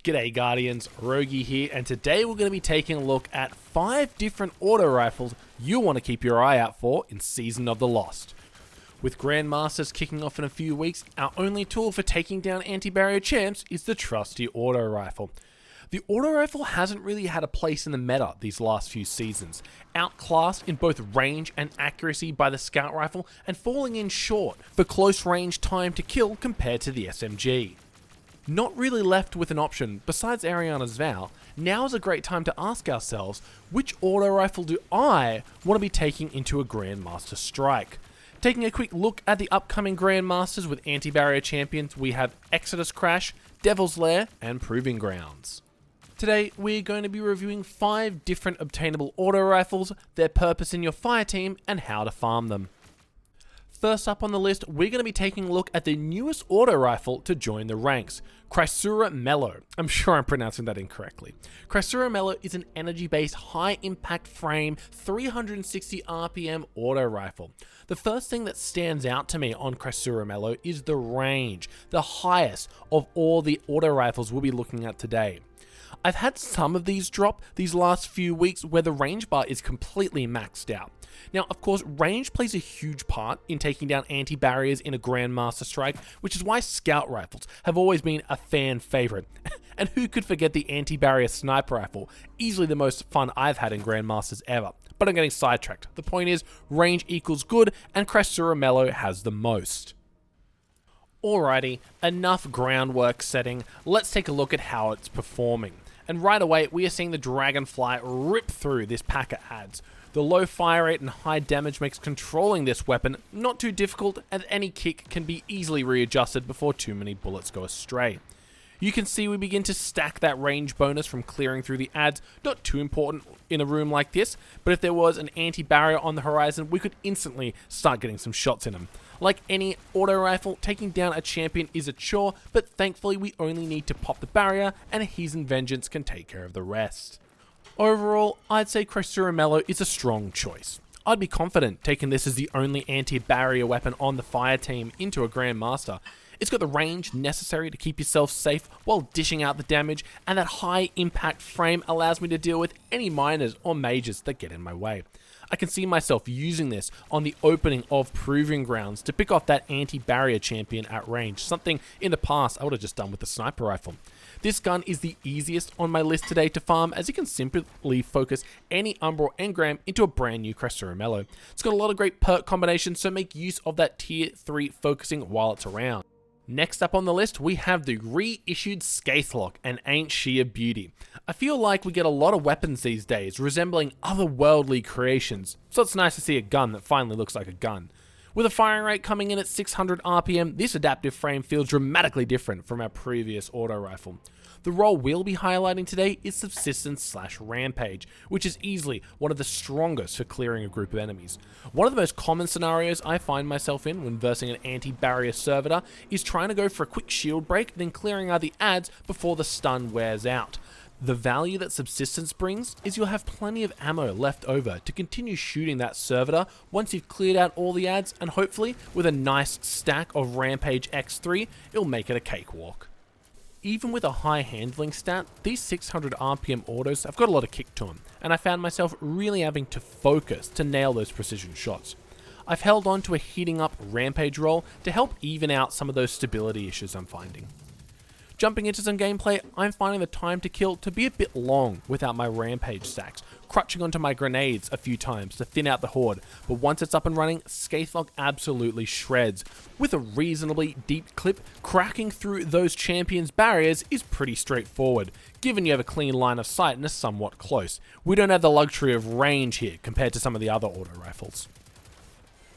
G'day Guardians, Roguey here, and today we're going to be taking a look at 5 different auto rifles you'll want to keep your eye out for in Season of the Lost. With Grandmasters kicking off in a few weeks, our only tool for taking down anti-barrier champs is the trusty auto rifle. The auto rifle hasn't really had a place in the meta these last few seasons, outclassed in both range and accuracy by the scout rifle and falling in short for close range time to kill compared to the SMG. Not really left with an option besides Ariana's Vow, now is a great time to ask ourselves, which auto rifle do I want to be taking into a Grandmaster strike? Taking a quick look at the upcoming Grandmasters with anti-barrier champions, we have Exodus Crash, Devil's Lair, and Proving Grounds. Today, we're going to be reviewing 5 different obtainable auto rifles, their purpose in your fire team, and how to farm them. First up on the list, we're going to be taking a look at the newest auto rifle to join the ranks, Chrysura Melo. I'm sure I'm pronouncing that incorrectly. Chrysura Melo is an energy-based, high-impact frame, 360 RPM auto rifle. The first thing that stands out to me on Chrysura Melo is the range, the highest of all the auto rifles we'll be looking at today. I've had some of these drop these last few weeks where the range bar is completely maxed out. Now, of course, range plays a huge part in taking down anti-barriers in a Grandmaster strike, which is why scout rifles have always been a fan favorite. And who could forget the anti-barrier sniper rifle, easily the most fun I've had in Grandmasters ever. But I'm getting sidetracked. The point is, range equals good, and Chrysura Melo has the most. Alrighty, enough groundwork setting, let's take a look at how it's performing. And right away, we are seeing the Dragonfly rip through this pack of adds. The low fire rate and high damage makes controlling this weapon not too difficult, and any kick can be easily readjusted before too many bullets go astray. You can see we begin to stack that range bonus from clearing through the adds, not too important in a room like this, but if there was an anti-barrier on the horizon, we could instantly start getting some shots in them. Like any auto rifle, taking down a champion is a chore, but thankfully we only need to pop the barrier and Heathen Vengeance can take care of the rest. Overall, I'd say Chrysura Melo is a strong choice. I'd be confident taking this as the only anti-barrier weapon on the fire team into a Grandmaster. It's got the range necessary to keep yourself safe while dishing out the damage, and that high impact frame allows me to deal with any minors or mages that get in my way. I can see myself using this on the opening of Proving Grounds to pick off that anti-barrier champion at range, something in the past I would have just done with the sniper rifle. This gun is the easiest on my list today to farm, as you can simply focus any Umbra or Engram into a brand new Chrysura Melo. It's got a lot of great perk combinations, so make use of that tier 3 focusing while it's around. Next up on the list, we have the reissued Scathelocke, and ain't she a beauty. I feel like we get a lot of weapons these days resembling otherworldly creations, so it's nice to see a gun that finally looks like a gun. With a firing rate coming in at 600 RPM, this adaptive frame feels dramatically different from our previous auto rifle. The role we'll be highlighting today is Subsistence/Rampage, which is easily one of the strongest for clearing a group of enemies. One of the most common scenarios I find myself in when versing an anti-barrier servitor is trying to go for a quick shield break, then clearing out the adds before the stun wears out. The value that Subsistence brings is you'll have plenty of ammo left over to continue shooting that servitor once you've cleared out all the adds, and hopefully with a nice stack of Rampage X3, it'll make it a cakewalk. Even with a high handling stat, these 600 RPM autos have got a lot of kick to them, and I found myself really having to focus to nail those precision shots. I've held on to a heating up Rampage roll to help even out some of those stability issues I'm finding. Jumping into some gameplay, I'm finding the time to kill to be a bit long without my Rampage stacks, crutching onto my grenades a few times to thin out the horde, but once it's up and running, Scathelocke absolutely shreds. With a reasonably deep clip, cracking through those champions' barriers is pretty straightforward, given you have a clean line of sight and are somewhat close. We don't have the luxury of range here compared to some of the other auto rifles.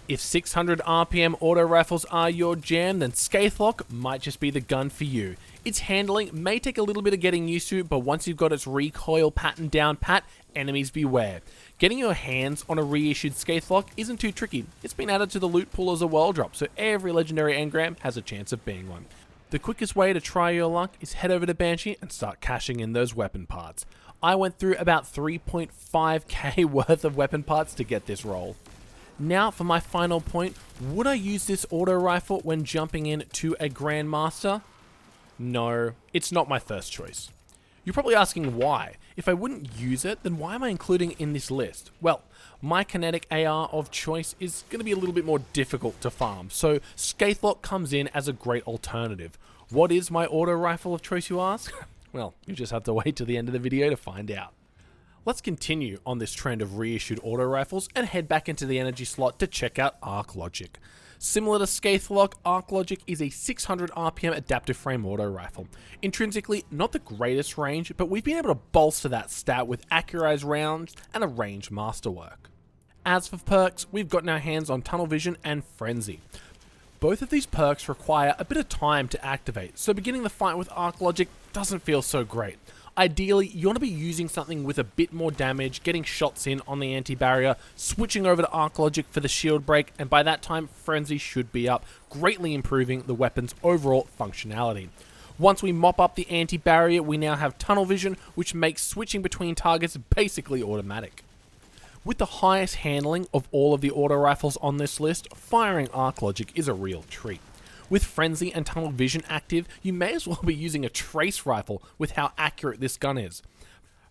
If 600 RPM auto rifles are your jam, then Scathelocke might just be the gun for you. Its handling may take a little bit of getting used to, but once you've got its recoil pattern down pat, enemies beware. Getting your hands on a reissued Scathelocke isn't too tricky. It's been added to the loot pool as a world drop, so every legendary engram has a chance of being one. The quickest way to try your luck is head over to Banshee and start cashing in those weapon parts. I went through about 3.5k worth of weapon parts to get this roll. Now for my final point, would I use this auto rifle when jumping in to a Grandmaster? No, it's not my first choice. You're probably asking why. If I wouldn't use it, then why am I including it in this list? Well, my kinetic AR of choice is going to be a little bit more difficult to farm, so Scathelocke comes in as a great alternative. What is my auto rifle of choice, you ask? Well, you just have to wait till the end of the video to find out. Let's continue on this trend of reissued auto rifles and head back into the energy slot to check out Arc Logic. Similar to Scathelocke, Arc Logic is a 600 RPM adaptive frame auto rifle. Intrinsically, not the greatest range, but we've been able to bolster that stat with accurized rounds and a ranged masterwork. As for perks, we've gotten our hands on Tunnel Vision and Frenzy. Both of these perks require a bit of time to activate, so beginning the fight with Arc Logic doesn't feel so great. Ideally, you want to be using something with a bit more damage, getting shots in on the anti-barrier, switching over to Arc Logic for the shield break, and by that time, Frenzy should be up, greatly improving the weapon's overall functionality. Once we mop up the anti-barrier, we now have Tunnel Vision, which makes switching between targets basically automatic. With the highest handling of all of the auto rifles on this list, firing Arc Logic is a real treat. With Frenzy and Tunnel Vision active, you may as well be using a trace rifle with how accurate this gun is.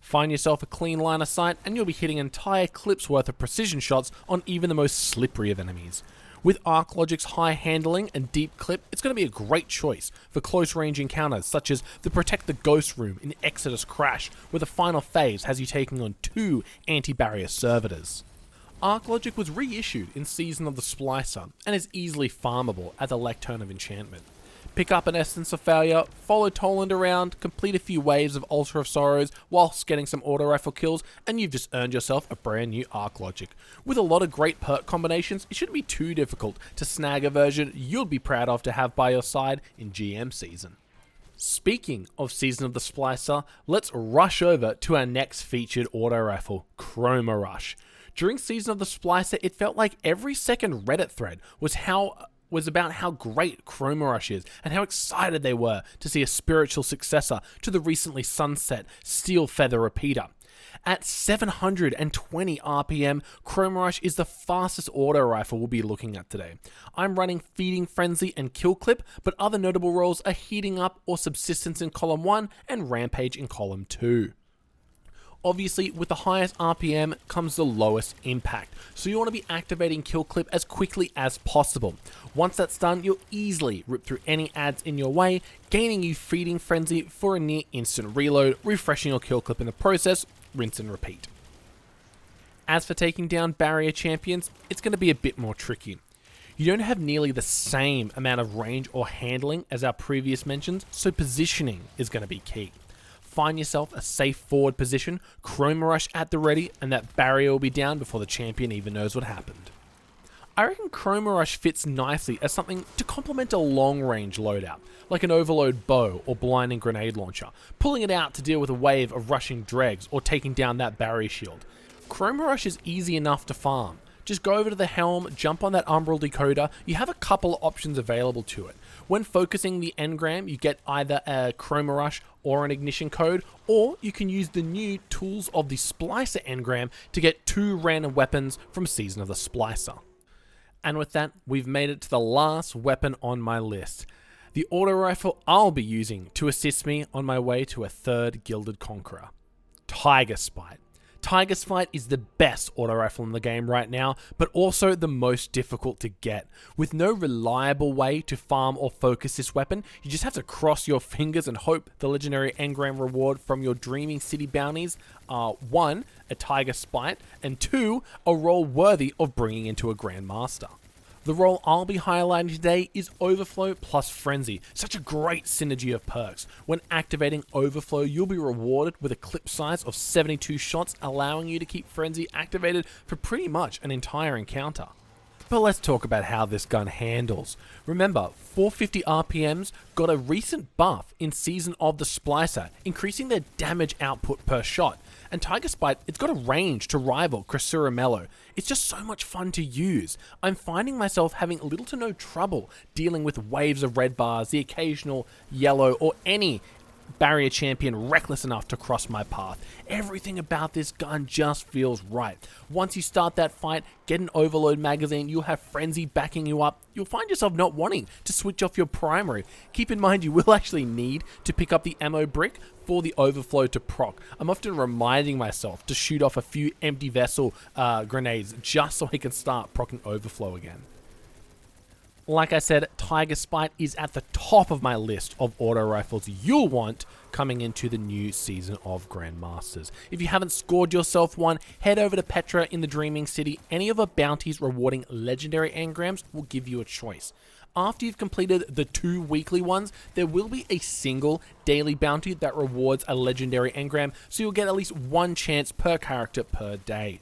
Find yourself a clean line of sight and you'll be hitting entire clips worth of precision shots on even the most slippery of enemies. With Arc Logic's high handling and deep clip, it's going to be a great choice for close range encounters such as the Protect the Ghost Room in Exodus Crash, where the final phase has you taking on 2 anti-barrier servitors. Arc Logic was reissued in Season of the Splicer and is easily farmable at the Lectern of Enchantment. Pick up an Essence of Failure, follow Toland around, complete a few waves of Altar of Sorrows whilst getting some auto rifle kills, and you've just earned yourself a brand new Arc Logic. With a lot of great perk combinations, it shouldn't be too difficult to snag a version you'll be proud of to have by your side in GM season. Speaking of Season of the Splicer, let's rush over to our next featured auto rifle, Chroma Rush. During Season of the Splicer, it felt like every second Reddit thread was about how great Chroma Rush is and how excited they were to see a spiritual successor to the recently sunset Steel Feather Repeater. At 720 RPM, Chroma Rush is the fastest auto rifle we'll be looking at today. I'm running Feeding Frenzy and Kill Clip, but other notable roles are Heating Up or Subsistence in Column 1 and Rampage in Column 2. Obviously, with the highest RPM comes the lowest impact, so you want to be activating Kill Clip as quickly as possible. Once that's done, you'll easily rip through any adds in your way, gaining you Feeding Frenzy for a near instant reload, refreshing your Kill Clip in the process, rinse and repeat. As for taking down barrier champions, it's going to be a bit more tricky. You don't have nearly the same amount of range or handling as our previous mentions, so positioning is going to be key. Find yourself a safe forward position, Chroma Rush at the ready, and that barrier will be down before the champion even knows what happened. I reckon Chroma Rush fits nicely as something to complement a long range loadout, like an overload bow or blinding grenade launcher, pulling it out to deal with a wave of rushing dregs or taking down that barrier shield. Chroma Rush is easy enough to farm. Just go over to the helm, jump on that Umbral Decoder, you have a couple of options available to it. When focusing the engram, you get either a Chroma Rush or an ignition code, or you can use the new Tools of the Splicer engram to get 2 random weapons from Season of the Splicer. And with that, we've made it to the last weapon on my list. The auto rifle I'll be using to assist me on my way to a 3rd Gilded Conqueror. Tigerspite. Tigerspite is the best auto rifle in the game right now, but also the most difficult to get. With no reliable way to farm or focus this weapon, you just have to cross your fingers and hope the legendary engram reward from your Dreaming City bounties are 1, a Tigerspite, and 2, a role worthy of bringing into a Grandmaster. The role I'll be highlighting today is Overflow plus Frenzy, such a great synergy of perks. When activating Overflow, you'll be rewarded with a clip size of 72 shots, allowing you to keep Frenzy activated for pretty much an entire encounter. But let's talk about how this gun handles. Remember, 450 RPMs got a recent buff in Season of the Splicer, increasing their damage output per shot. And Tigerspite, it's got a range to rival Chrysura Melo. It's just so much fun to use. I'm finding myself having little to no trouble dealing with waves of red bars, the occasional yellow, or any barrier champion reckless enough to cross my path. Everything about this gun just feels right. Once you start that fight, get an overload magazine, you'll have Frenzy backing you up, you'll find yourself not wanting to switch off your primary. Keep in mind you will actually need to pick up the ammo brick for the overflow to proc. I'm often reminding myself to shoot off a few empty vessel grenades just so I can start proccing overflow again. Like I said, Tigerspite is at the top of my list of auto rifles you'll want coming into the new season of Grandmasters. If you haven't scored yourself one, head over to Petra in the Dreaming City. Any of the bounties rewarding legendary engrams will give you a choice. After you've completed the 2 weekly ones, there will be a single daily bounty that rewards a legendary engram, so you'll get at least 1 chance per character per day.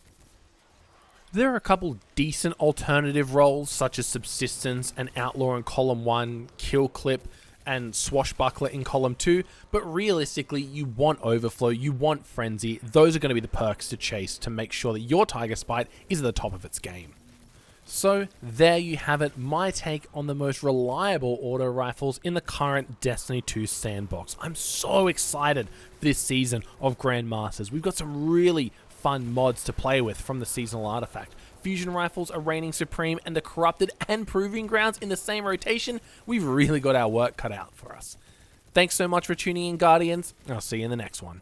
There are a couple decent alternative roles such as Subsistence and Outlaw in Column 1, Kill Clip and Swashbuckler in Column 2, but realistically you want Overflow, you want Frenzy. Those are going to be the perks to chase to make sure that your Tigerspite is at the top of its game. So there you have it, my take on the most reliable auto rifles in the current Destiny 2 sandbox. I'm so excited for this season of Grandmasters. We've got some really fun mods to play with from the seasonal artifact. Fusion rifles are reigning supreme, and the corrupted and proving grounds in the same rotation. We've really got our work cut out for us. Thanks so much for tuning in, Guardians, and I'll see you in the next one.